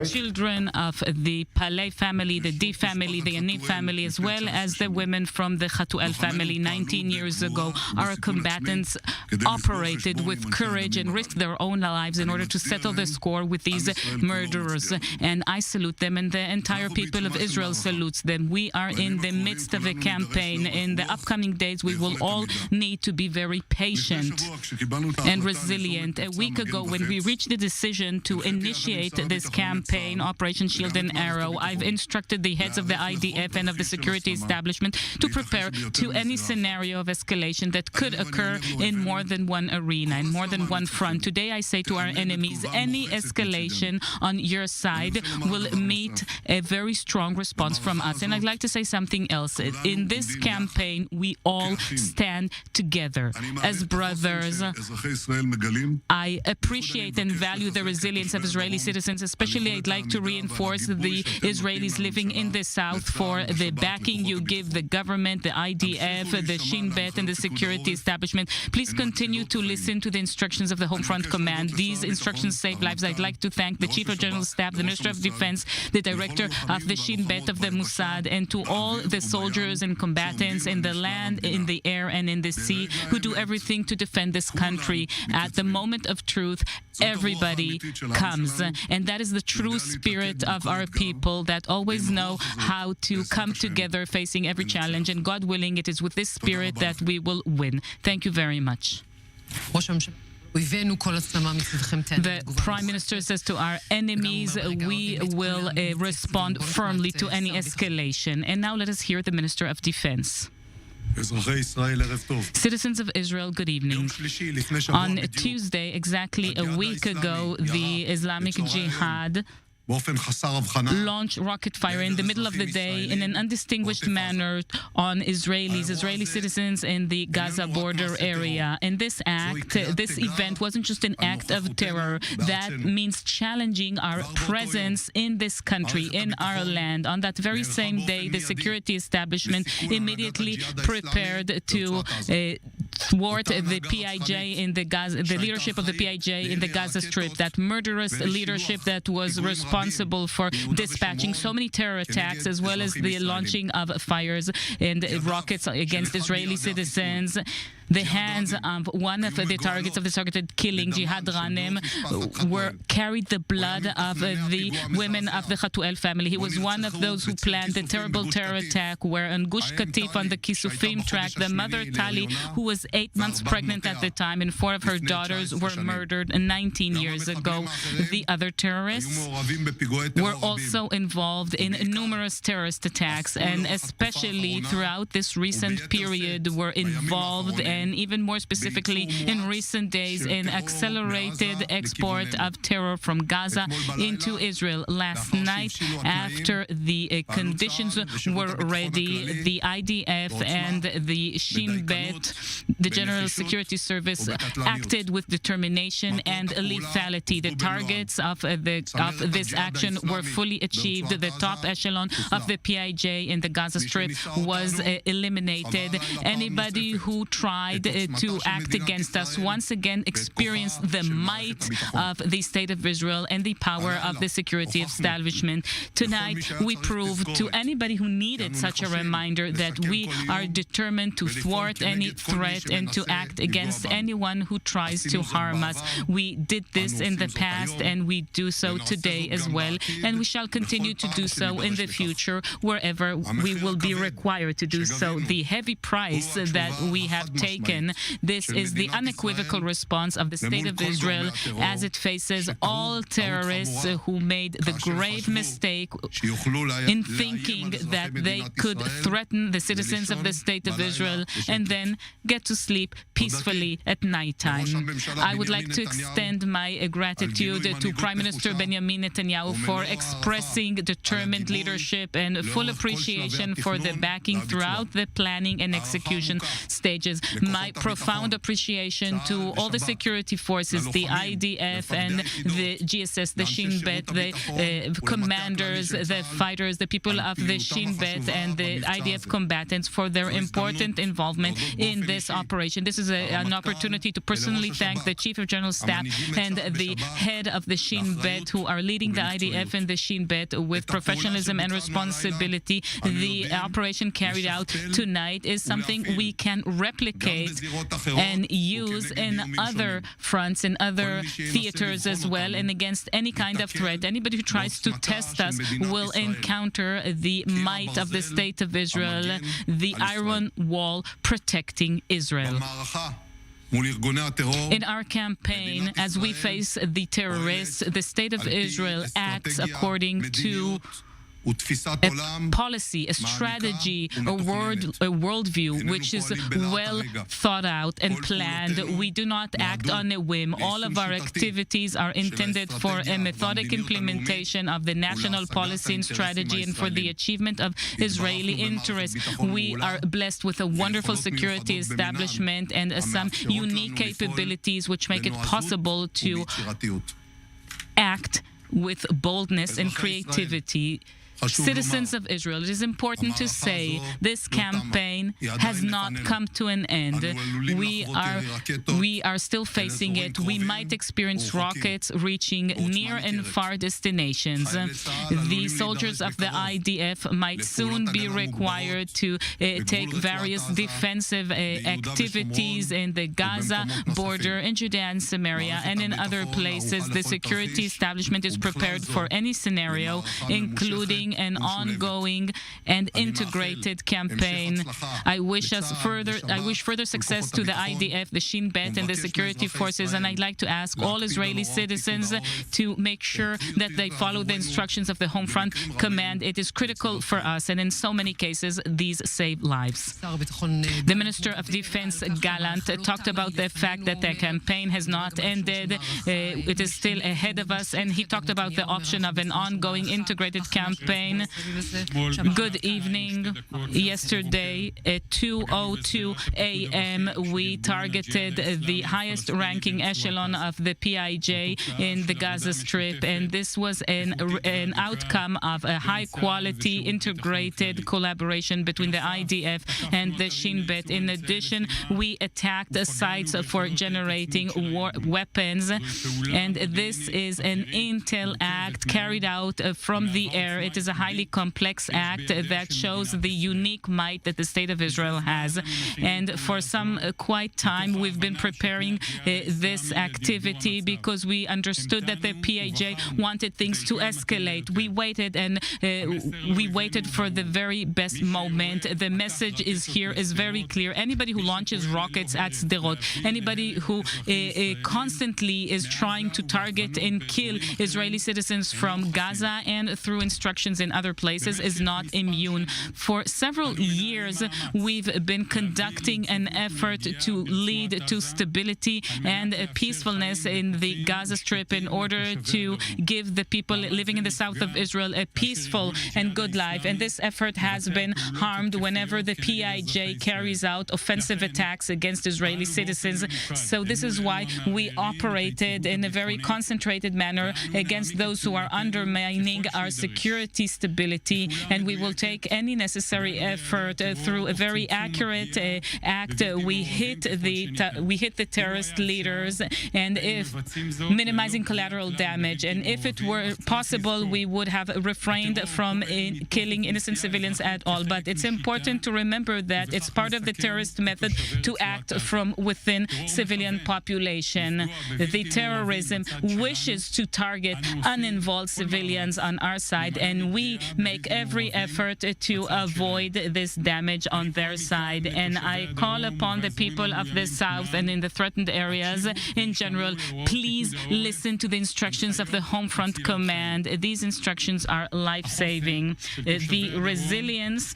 Children of the Paley family, the D family, the Yaniv family, as well as the women from the Chatuel family 19 years ago. Our combatants operated with courage and risked their own lives in order to settle the score with these murderers. And I salute them, and the entire people of Israel salutes them. We are in the midst of a campaign. In the upcoming days, we will all need to be very patient and resilient. A week ago, when we reached the decision to initiate this campaign, Operation Shield and Arrow, I've instructed the heads of the IDF and of the security establishment to prepare to any scenario of escalation that could occur in more than one arena, in more than one front. Today, I say to our enemies, any escalation on your side will meet a very strong response from us. And I'd like to say something else. In this campaign, we all stand together as brothers. I appreciate and value the resilience of Israeli citizens, especially I'd like to reinforce the Israelis living in the south for the backing you give the government, the IDF, the Shin Bet, and the security establishment. Please continue to listen to the instructions of the Home Front Command. These instructions save lives. I'd like to thank the Chief of General Staff, the Minister of Defense, the Director of the Shin Bet of the Mossad, and to all the soldiers and combatants in the land, in the air, and in the sea who do everything to defend this country. At the moment of truth, everybody comes. And that is the true spirit of our people that always know how to come together facing every challenge. And God willing, it is with this spirit that we will win. Thank you very much. The Prime Minister says to our enemies, we will respond firmly to any escalation. And now let us hear the Minister of Defense. Citizens of Israel, good evening. On Tuesday, exactly a week ago, the Islamic Jihad launched rocket fire in the middle of the day in an undistinguished manner on Israeli citizens in the Gaza border area. And this event wasn't just an act of terror. That means challenging our presence in this country, in our land. On that very same day, the security establishment immediately prepared to thwart the PIJ in the Gaza, the leadership of the PIJ in the Gaza Strip, that murderous leadership that was responsible for dispatching so many terror attacks, as well as the launching of fires and rockets against Israeli citizens. The hands of one of the targets of the targeted killing, Jihad Ghanem, carried the blood of the women of the Chatuel family. He was one of those who planned the terrible terror attack where on Gush Katif, on the Kisufim track, the mother Tali, who was 8 months pregnant at the time, and 4 of her daughters were murdered 19 years ago. The other terrorists were also involved in numerous terrorist attacks, and especially throughout this recent period were involved, and even more specifically in recent days, in accelerated export of terror from Gaza into Israel. Last night, after the conditions were ready, the IDF and the Shin Bet, the General Security Service, acted with determination and lethality. The targets of this action were fully achieved. The top echelon of the PIJ in the Gaza Strip was eliminated. Anybody who tried to act against us once again experienced the might of the State of Israel and the power of the security establishment. Tonight, we proved to anybody who needed such a reminder that we are determined to thwart any threat and to act against anyone who tries to harm us. We did this in the past, and we do so today as well, and we shall continue to do so in the future wherever we will be required to do so. The heavy price that we have taken, this is the unequivocal response of the State of Israel as it faces all terrorists who made the grave mistake in thinking that they could threaten the citizens of the State of Israel and then get to sleep peacefully at nighttime. I would like to extend my gratitude to Prime Minister Benjamin Netanyahu for expressing determined leadership and full appreciation for the backing throughout the planning and execution stages. my profound appreciation to all the security forces, the IDF and the GSS, the Shin Bet, the commanders, the fighters, the people of the Shin Bet and the IDF combatants for their important involvement in this operation. This is an opportunity to personally thank the Chief of General Staff and the head of the Shin Bet who are leading the IDF and the Shin Bet with professionalism and responsibility. The operation carried out tonight is something we can replicate and use in other fronts, in other theaters as well, and against any kind of threat. Anybody who tries to test us will encounter the might of the State of Israel, the iron wall protecting Israel. In our campaign, as we face the terrorists, the State of Israel acts according to a policy, a strategy, a worldview which is well thought out and planned. We do not act on a whim. All of our activities are intended for a methodic implementation of the national policy and strategy and for the achievement of Israeli interests. We are blessed with a wonderful security establishment and some unique capabilities which make it possible to act with boldness and creativity. Citizens of Israel, it is important to say this campaign has not come to an end. We are still facing it. We might experience rockets reaching near and far destinations. The soldiers of the IDF might soon be required to take various defensive activities in the Gaza border, in Judea and Samaria, and in other places. The security establishment is prepared for any scenario, including an ongoing and integrated campaign. I wish further success to the IDF, the Shin Bet, and the security forces, and I'd like to ask all Israeli citizens to make sure that they follow the instructions of the Home Front Command. It is critical for us, and in so many cases, these save lives. The Minister of Defense, Gallant, talked about the fact that the campaign has not ended. It is still ahead of us, and he talked about the option of an ongoing integrated campaign. Good evening. Yesterday at 2:02 a.m. we targeted the highest ranking echelon of the PIJ in the Gaza Strip, and this was an outcome of a high quality integrated collaboration between the IDF and the Shin Bet. In addition, we attacked sites for generating weapons, and this is an intel act carried out from the air. It is a highly complex act that shows the unique might that the State of Israel has. And for some quite time, we've been preparing this activity because we understood that the PIJ wanted things to escalate. We waited, and we waited for the very best moment. The message is very clear. Anybody who launches rockets at Sderot, anybody who constantly is trying to target and kill Israeli citizens from Gaza and through instructions in other places is not immune. For several years, we've been conducting an effort to lead to stability and peacefulness in the Gaza Strip in order to give the people living in the south of Israel a peaceful and good life. And this effort has been harmed whenever the PIJ carries out offensive attacks against Israeli citizens. So this is why we operated in a very concentrated manner against those who are undermining our security stability, and we will take any necessary effort through a very accurate act. We hit the terrorist leaders, and if minimizing collateral damage, and if it were possible, we would have refrained from killing innocent civilians at all. But it's important to remember that it's part of the terrorist method to act from within civilian population. The terrorism wishes to target uninvolved civilians on our side, and we make every effort to avoid this damage on their side. And I call upon the people of the South and in the threatened areas in general, please listen to the instructions of the Home Front Command. These instructions are life-saving. The resilience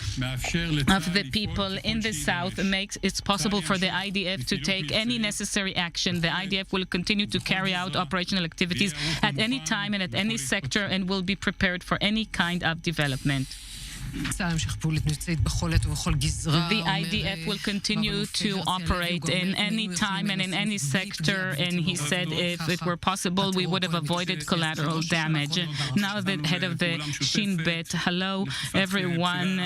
of the people in the South makes it possible for the IDF to take any necessary action. The IDF will continue to carry out operational activities at any time and at any sector, and will be prepared for any kind of development. The IDF will continue to operate in any time and in any sector, and he said if it were possible, we would have avoided collateral damage. Now the head of the Shin Bet, hello everyone.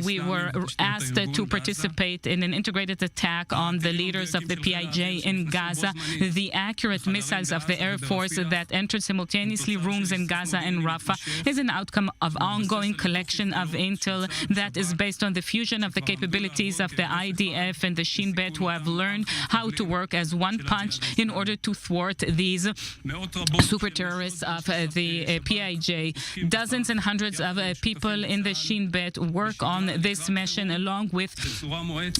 We were asked to participate in an integrated attack on the leaders of the PIJ in Gaza. The accurate missiles of the Air Force that entered simultaneously rooms in Gaza and Rafah is an outcome of ongoing collection of intel that is based on the fusion of the capabilities of the IDF and the Shin Bet, who have learned how to work as one punch in order to thwart these super terrorists of the PIJ. Dozens and hundreds of people in the Shin Bet work on this mission along with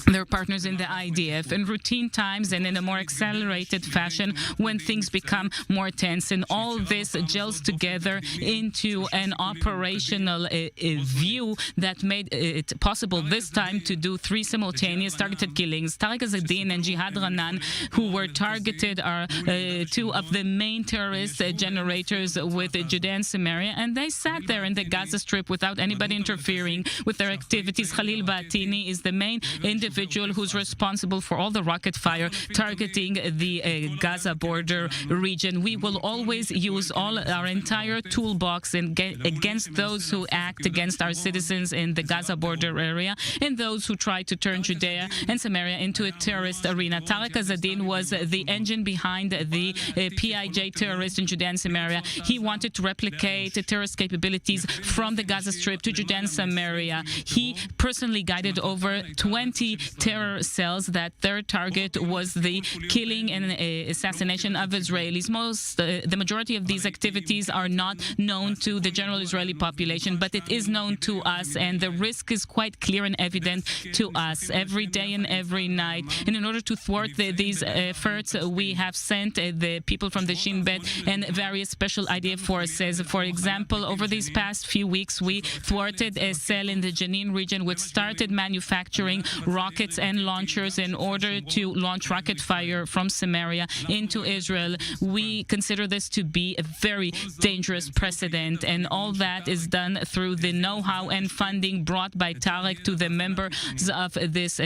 their partners in the IDF in routine times and in a more accelerated fashion when things become more tense. And all this gels together into an operational view that made it possible this time to do 3 simultaneous targeted killings. Tariq Azzedine and Jihad Ranan, who were targeted, are 2 of the main terrorist generators with Judea and Samaria, and they sat there in the Gaza Strip without anybody interfering with their activities. Khalil Batini is the main individual who's responsible for all the rocket fire targeting the Gaza border region. We will always use all our entire toolbox against those who act against our citizens in the Gaza border area and those who try to turn Judea and Samaria into a terrorist arena. Tariq Azzedine was the engine behind the PIJ terrorists in Judea and Samaria. He wanted to replicate terrorist capabilities from the Gaza Strip to Judea and Samaria. He personally guided over 20 terror cells that their target was the killing and assassination of Israelis. The majority of these activities are not known to the general Israeli population, but it is known to us, and the risk is quite clear and evident to us every day and every night. And in order to thwart these efforts, we have sent the people from the Shin Bet and various special IDF forces. For example, over these past few weeks, we thwarted a cell in the Jenin region which started manufacturing rockets and launchers in order to launch rocket fire from Samaria into Israel. We consider this to be a very dangerous precedent, and all that is done through the know-how and funding brought by Tariq to the members of this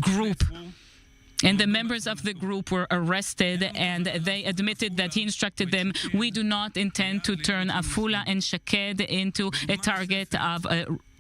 group. And the members of the group were arrested, and they admitted that he instructed them, we do not intend to turn Afula and Shaked into a target of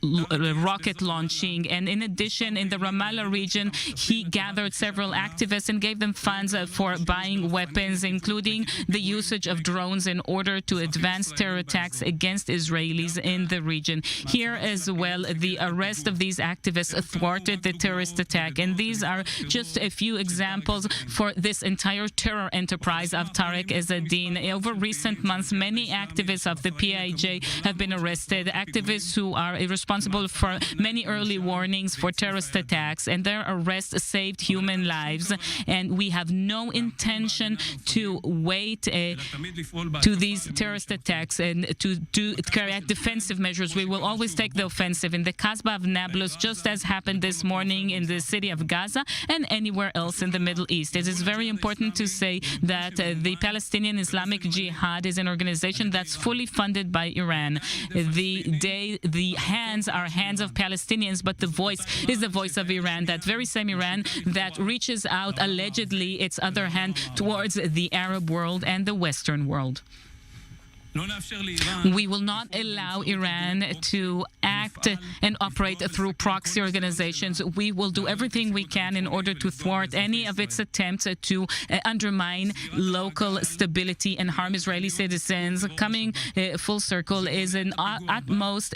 rocket launching. And in addition, in the Ramallah region, he gathered several activists and gave them funds for buying weapons, including the usage of drones in order to advance terror attacks against Israelis in the region. Here as well, the arrest of these activists thwarted the terrorist attack. And these are just a few examples for this entire terror enterprise of Tariq Azzedine. Over recent months, many activists of the PIJ have been arrested, activists who are responsible for many early warnings for terrorist attacks, and their arrests saved human lives. And we have no intention to wait to these terrorist attacks and to carry out defensive measures. We will always take the offensive in the Kasbah of Nablus, just as happened this morning in the city of Gaza and anywhere else in the Middle East. It is very important to say that the Palestinian Islamic Jihad is an organization that's fully funded by Iran. The hands are hands of Palestinians, but the voice is the voice of Iran, that very same Iran that reaches out allegedly its other hand towards the Arab world and the Western world. We will not allow Iran to act and operate through proxy organizations. We will do everything we can in order to thwart any of its attempts to undermine local stability and harm Israeli citizens. Coming full circle is an utmost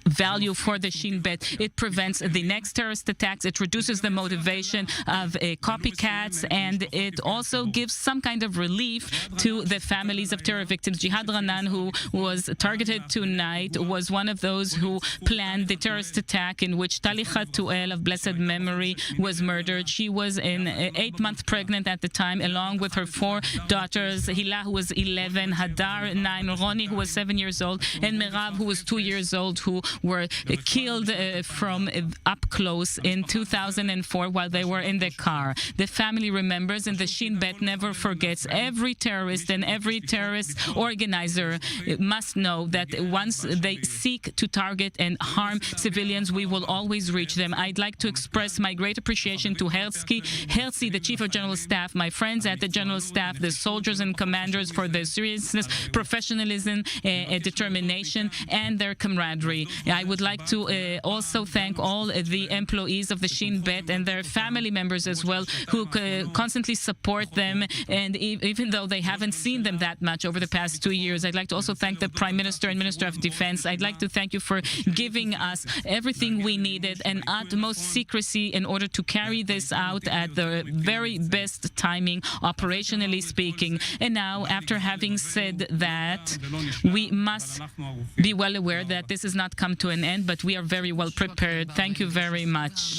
value for the Shin Bet. It prevents the next terrorist attacks, it reduces the motivation of copycats, and it also gives some kind of relief to the families of terror victims. Jihad Ranan, who was targeted tonight, was one of those who planned the terrorist attack in which Tali Khatuel of blessed memory was murdered. She was 8 months pregnant at the time, along with her 4 daughters, Hila, who was 11, Hadar, 9, Roni, who was 7 years old, and Merav, who was 2 years old, who were killed from up close in 2004 while they were in the car. The family remembers, and the Shin Bet never forgets. Every terrorist and every terrorist organizer must know that once they seek to target and harm civilians, we will always reach them. I'd like to express my great appreciation to Herzi, the Chief of General Staff, my friends at the General Staff, the soldiers and commanders for their seriousness, professionalism, determination, and their camaraderie. I would like to also thank all the employees of the Shin Bet and their family members as well, who constantly support them, and even though they haven't seen them that much over the past 2 years. I'd like to also thank the Prime Minister and Minister of Defense. I'd like to thank you for giving us everything we needed and utmost secrecy in order to carry this out at the very best timing, operationally speaking. And now, after having said that, we must be well aware that this has not come to an end, but we are very well prepared. Thank you very much.